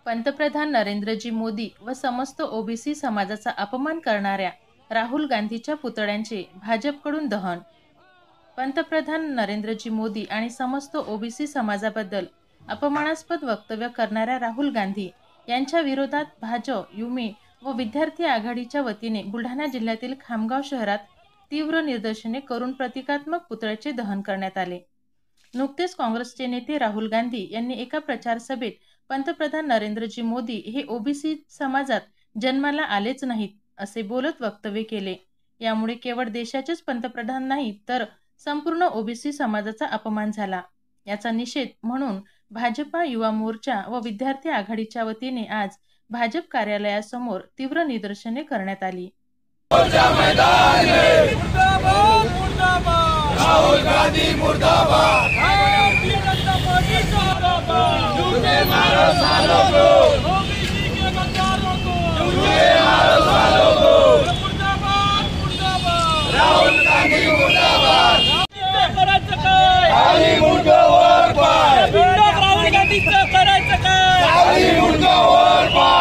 पंतप्रधान नरेंद्रजी मोदी व समस्त ओबीसी समाजाचा अपमान करणाऱ्या राहुल गांधीच्या पुतळ्यांचे भाजपकडून दहन। पंतप्रधान नरेंद्रजी मोदी आणि समस्त ओबीसी समाजाबद्दल अपमानास्पद वक्तव्य करणाऱ्या राहुल गांधी यांच्या विरोधात भाजप, युमे व विद्यार्थी आघाडीच्या वतीने बुलढाणा जिल्ह्यातील खामगाव शहरात तीव्र निदर्शने करून प्रतिकात्मक पुतळ्याचे दहन करण्यात आले। नुकतेच काँग्रेसचे नेते राहुल गांधी यांनी एका प्रचार सभेत पंतप्रधान नरेंद्रजी मोदी हे ओबीसी समाजात जन्माला आलेच नाहीत असे बोलत वक्तव्य केले। यामुळे केवळ देशाचेच पंतप्रधान नाहीत तर संपूर्ण ओबीसी समाजाचा अपमान झाला। याचा निषेध म्हणून भाजपा युवा मोर्चा व विद्यार्थी आघाडीच्या वतीने आज भाजप कार्यालयासमोर तीव्र निदर्शने करण्यात आली। राहुल गांधी मुर्दाबाद, राहुल गांधी मुर्दाबाद, खाली मुंडकावर पाय, राहुल गांधीचं करायचं काय, खाली मुंडकावर पाय।